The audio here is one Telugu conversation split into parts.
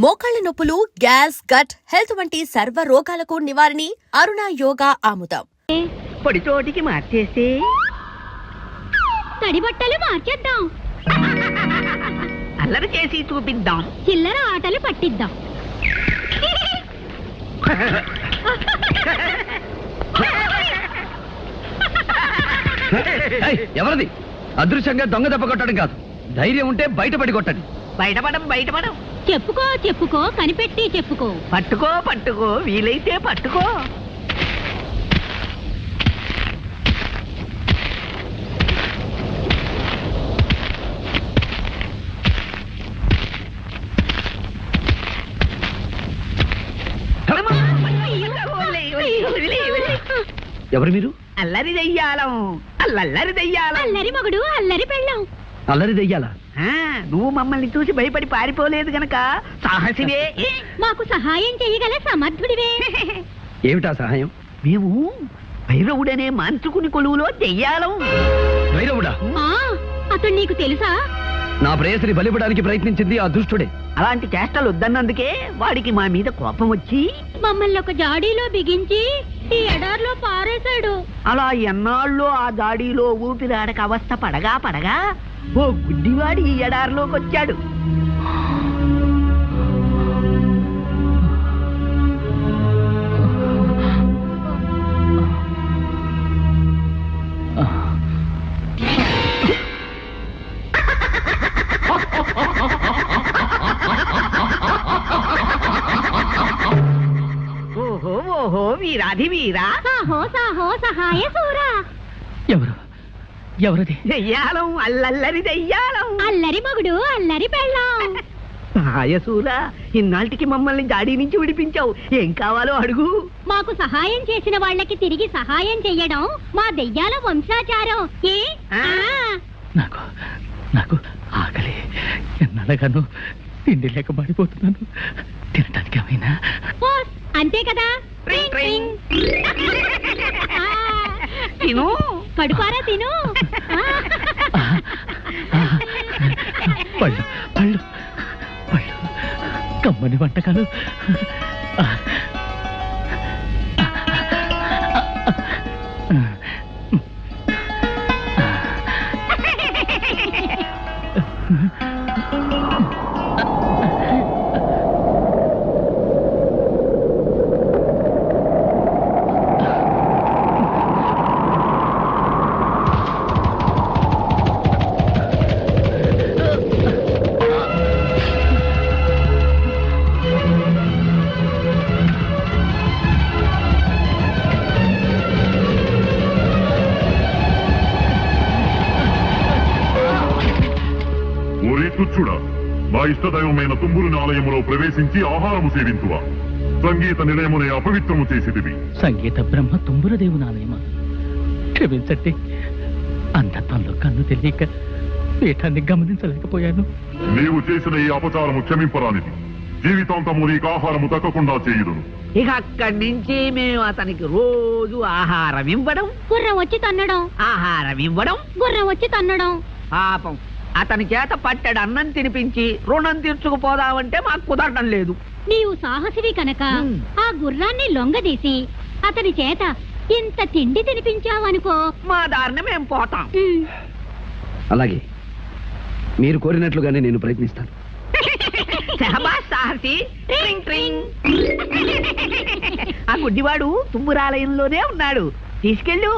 మోకాళ్ల నొప్పులు, గ్యాస్, గట్ హెల్త్ వంటి సర్వ రోగాలకు నివారణి అరుణ యోగా ఆముదం. పొడి చోటికి మార్చేసి తడి బట్టలు మార్చేద్దాం, అల్లరి చేసి చూపిద్దాం, చిల్లర ఆటలు పట్టిద్దాం. ఎవరిది? అదృశ్యంగా దొంగ దెబ్బ కొట్టడం కాదు, ధైర్యం ఉంటే బయటపడి కొట్టండి. బయటపడం చెప్పుకో చెప్పుకో, కనిపెట్టి చెప్పుకో. పట్టుకో వీలైతే పట్టుకో. ఎవరు మీరు? అల్లరి దెయ్యాలం, అల్లరి దెయ్యాలం. అల్లరి మగుడు, అల్లరి పెళ్ళం. అల్లరి దెయ్యాలా? నువ్వు మమ్మల్ని చూసి భయపడి పారిపోలేదు గనక సాహసివే. మాకు సహాయం చేయగల సమర్థుడివే. ఏమిటా సహాయం? మేము భైరవుడనే మాంత్రికుని కొలువులో దెయ్యాలం. భైరవుడా? అతడు నీకు తెలుసా? నా ప్రేయసిని బలిపడానికి ప్రయత్నించింది ఆ దుష్టుడే. అలాంటి చేష్టలు వద్దన్నందుకే వాడికి మా మీద కోపం వచ్చి మమ్మల్ని ఒక జాడీలో బిగించి ఈ ఎడార్లో పారేశాడు. అలా ఎన్నాళ్ళో ఆ జాడీలో ఊపిరాడక అవస్థ పడగా ఓ గుడ్డివాడి ఈ ఎడారిలోకి వచ్చాడు. ఓహో వీరాధి వీరా, సాహో సాహో సహాయ సూరా. ఎవరది? దెయ్యాలం, అల్లరి దెయ్యాలం. అల్లరి మగుడు, అల్లరి పెళ్ళం. సహాయసూరా, ఇన్నాళ్ళకి మమ్మల్ని జాడీ నుంచి విడిపించావు. ఏం కావాలో అడుగు. మాకు సహాయం చేసిన వాళ్ళకి తిరిగి సహాయం చెయ్యడం మా దెయ్యాల వంశాచారం. నాకు ఆకలి, ఎన్నడగాను తిండి లేక పడిపోతున్నాను. తినడానికి ఏమైనా? అంతే కదా. తిను, కడుపారా తిను. పళ్ళు పళ్ళు పళ్ళు, కమ్మని వంటకాలు. తుచ్చుడా, మా ఇష్టదైవమైన తుంబురుని ఆలయములో ప్రవేశించి ఆహారము సేవించువా. సంగీత నిలయమునే అపవిత్రము చేసిదివి. సంగీత బ్రహ్మ తుంబుర దేవుని ఆలయమా? క్షమించండి, అంధత్వంలో కన్ను తెలియక పీఠాన్ని గమనించలేకపోయాను. నీవు చేసిన ఈ అపచారము క్షమింపరానిది. జీవితాంతము నీకు ఆహారము తక్కకుండా చేయుదును. ఇక అక్కడి నుంచి మేము అతనికి రోజు ఆహారం ఇవ్వడం, గుర్రం వచ్చి తన్నడం, ఆహారం ఇవ్వడం, గుర్రం వచ్చి తన్నడం. పాపం అతని చేత పట్టెడు అన్నం తినిపించి రుణం తీర్చుకుపోదామంటే మాకు కుదరడం లేదు. నీవు సాహసివి కనుక ఆ గుర్రాన్ని లొంగదీసి అతని చేత ఇంత తిండి తినిపించావనుకో, మా దారిని మేము పోతాం. అలాగే, మీరు కోరినట్లుగానే నేను ప్రయత్నిస్తాను. శహబాజ్ సాహసి. ట్రింగ్ ట్రింగ్. ఆ గుడ్డివాడు తుంబురాలయంలోనే ఉన్నాడు, తీసుకెళ్ళు.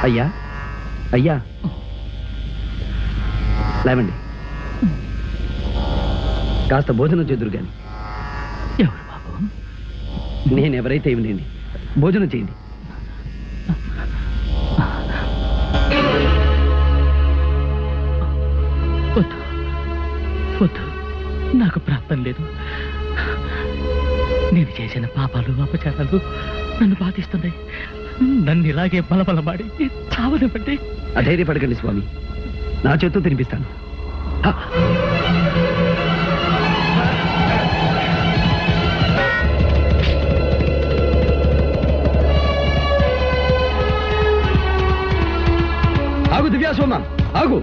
అయ్యా అయ్యా, లేవండి, కాస్త భోజనం చేదురు గాని. ఎవరు బాబు? నేనెవరైతే ఏమిలేండి, భోజనం చేయండి. వద్దు వద్దు, నాకు ప్రాప్తం లేదు. నేను చేసిన పాపాలు అపచారాలు నన్ను బాధిస్తున్నాయి. నన్ను ఇలాగే బలబలమాడి చావనివ్వండి. అధైర్యపడకండి స్వామి, నా చేత్తో తినిపిస్తాను. ఆగు.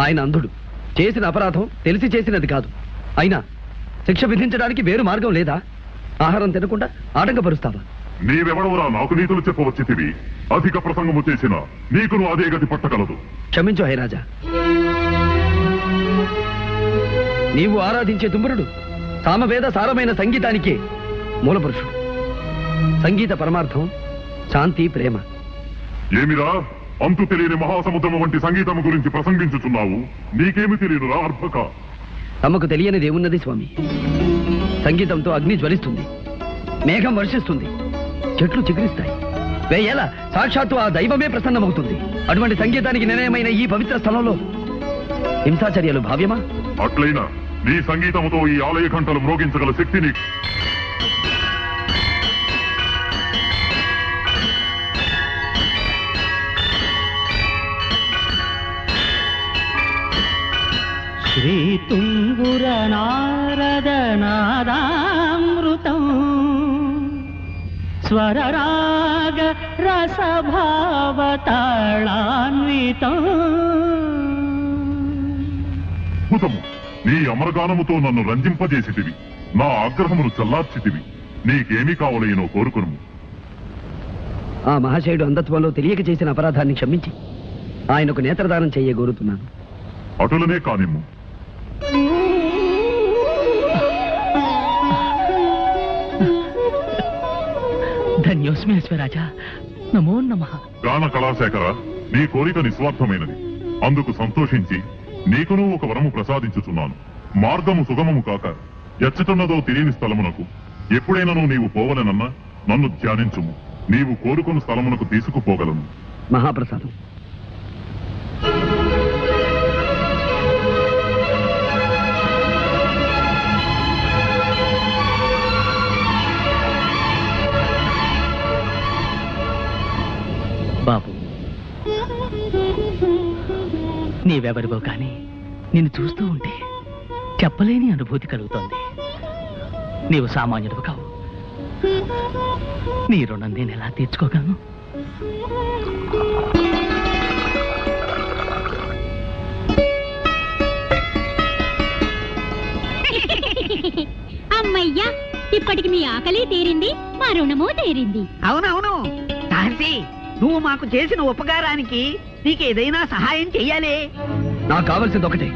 ఆయన అంధుడు. చేసిన అపరాధం తెలిసి చేసినది కాదు. అయినా శిక్ష విధించడానికి వేరు మార్గం లేదా? ఆహారం తినకుండా ఆటంకపరుస్తావా? నీవెవడవురా నాకు నీతులు చెప్పవచ్చితివి? అధిక ప్రసంగము చేసిన నీకును అదే గతి పట్టగలదు. క్షమించు హైరాజా. నీవు ఆరాధించే తుమ్మురుడు సామవేద సారమైన సంగీతానికే మూలపురుషుడు. సంగీత పరమార్థం శాంతి, ప్రేమ. ఏమిరా అంతు తెలియని మహాసముద్రము వంటి సంగీతము గురించి ప్రసంగించుచున్నావు? నీకేమి తెలియనురా అర్భక? తమకు తెలియనిది ఏమున్నది స్వామి? సంగీతంతో అగ్ని జ్వలిస్తుంది, మేఘం వర్షిస్తుంది, చెట్లు చిగురిస్తాయి, వేయేలా సాక్షాత్తు ఆ దైవమే ప్రసన్నమవుతుంది. అటువంటి సంగీతానికి నిలయమైన ఈ పవిత్ర స్థలంలో హింసాచర్యలు భావ్యమా? అట్లయినా నీ సంగీతముతో ఈ ఆలయ గంటలు మ్రోగించగల శక్తి నీకు. శ్రీ తుంగుర నారద నాదామృతం స్వరరాగ రసభావతాళాన్వితం. అద్భుతము! నీ అమరగానముతో నన్ను రంజింపజేసితివి, నా ఆగ్రహమును చల్లార్చితివి. నీకేమీ కావలేనో కోరుకును. ఆ మహాశయుడు అంధత్వంలో తెలియక చేసిన అపరాధాన్ని క్షమించి ఆయనకు నేత్రదానం చెయ్య కోరుతున్నాను. అటులనే కానిమ్ము. ధన్యోస్మి అశ్వరాజా. నమో నమః. గాన కళాశేఖర, నీ కోరిక నిస్వార్థమైనది. అందుకు సంతోషించి నీకును ఒక వరము ప్రసాదించుచున్నాను. మార్గము సుగమము కాక ఎచ్చటున్నదో తెలియని స్థలమునకు ఎప్పుడైనా నీవు పోవలనన్నా నన్ను ధ్యానించుము. నీవు కోరుకున్న స్థలమునకు తీసుకుపోగలను. మహాప్రసాదం. బాబు, నీవెవరివో కానీ నిన్ను చూస్తూ ఉంటే చెప్పలేని అనుభూతి కలుగుతోంది. నీవు సామాన్యుడు కావు. నీ రుణం నేను ఎలా తీర్చుకోగలను? అమ్మయ్యా, ఇప్పటికి మీ ఆకలి తీరింది, మా రుణము తీరింది. అవునవును సాహసి, నువ్వు మాకు చేసిన ఉపకారానికి నీకేదైనా సహాయం చెయ్యాలి. నాకు కావలసింది ఒకటే.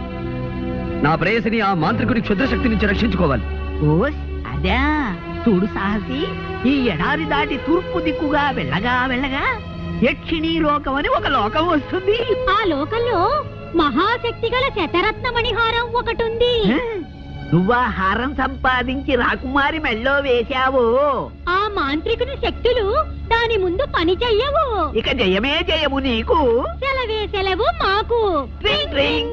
నా ప్రేయసిని ఆ మాంత్రికుడి క్షుద్రశక్తి నుంచి రక్షించుకోవాలి. ఓస్ అదా. చూడు సాహసి, ఈ ఎడారి దాటి తూర్పు దిక్కుగా వెళ్ళగా వెళ్ళగా యక్షిణీ లోకం అని ఒక లోకం వస్తుంది. ఆ లోకంలో మహాశక్తి గల శతరత్నమణిహారం ఒకటుంది. నువ్వా హారం సంపాదించి రాకుమారి మెళ్ళో వేశావు. ఆ మాంత్రికుని శక్తులు దాని ముందు పని చెయ్యవు. ఇక జయమే జయము నీకు. సెలవే సెలవు మాకు. ట్రింగ్ ట్రింగ్.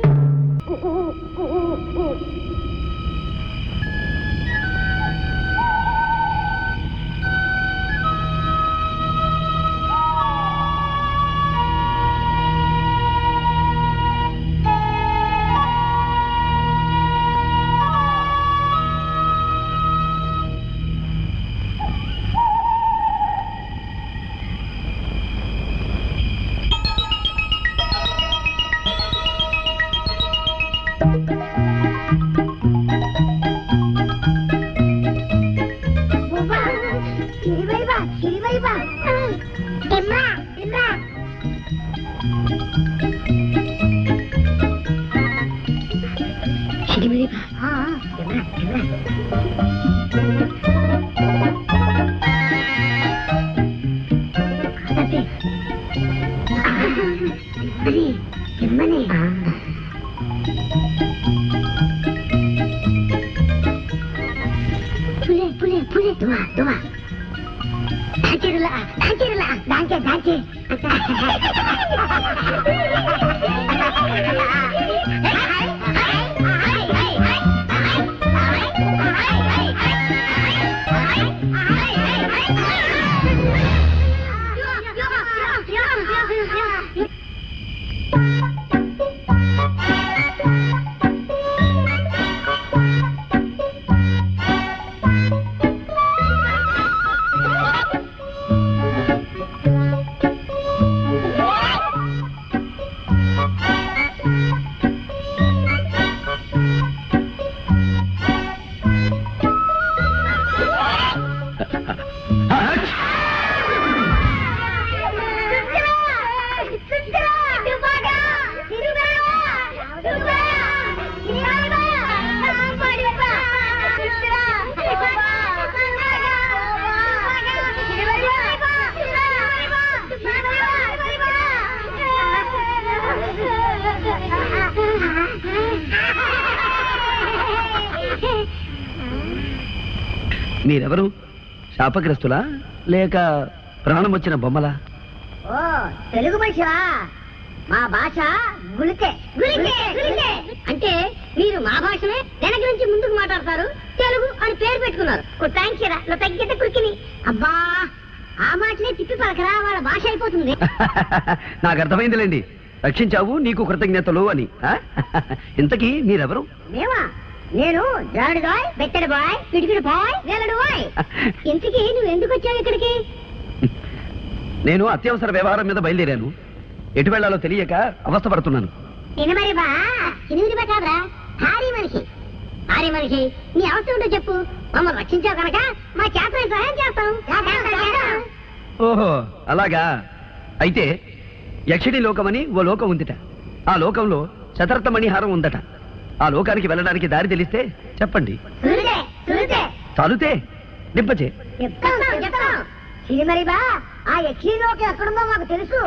మీరెవరు? శాపగ్రస్తులా లేక ప్రాణం వచ్చిన బొమ్మలా? ఓ తెలుగు మనిషివా? మా భాష గుళికే గుళికే గుళికే అంటే మీరు మా భాషనే వెనక నుంచి ముందుకు మాట్లాడతారు, తెలుగు అని పేరు పెట్టుకున్నారు. తగ్గితే కురికిని అబ్బా ఆ మాటలే తిప్పి పలకరా, వాళ్ళ భాష అయిపోతుంది. నాకు అర్థమైందిలేండి, రక్షించావు నీకు కృతజ్ఞతలు అని. ఇంతకీ మీరెవరు? మేమా? నేను జాడు బాయ్, బెత్తడి బాయ్, పిడికిడి బాయ్, వేలడు బాయ్. ఇంతకీ నువ్వు ఎందుకు వచ్చావు ఇక్కడికి? నేను అత్యవసర వ్యవహారం మీద బయలుదేరాను. ఎటు వెళ్లాలో తెలియక అవస్థపడుతున్నాను. మరి బా ఎనిమిది కాదురా, భారీ మనిషి. భారీ మనిషి నీ అవసరం ఉంటో చెప్పు, మమ్మల్ని రక్షించావు కనుక మా చేతనే సహాయం చేస్తాం. ఓహో అలాగా. అయితే యక్షిణి లోకమని ఓ లోకం ఉందిట. ఆ లోకంలో శతరత్న మణిహారం ఉందట. ఆ లోకానికి వెళ్ళడానికి దారి తెలిస్తే చెప్పండి. సురుదే సురుదే చాలుతే నింపచే. చెప్తాం. మరి బా ఆ యక్షి లోకం ఎక్కడుందో మాకు తెలుసు.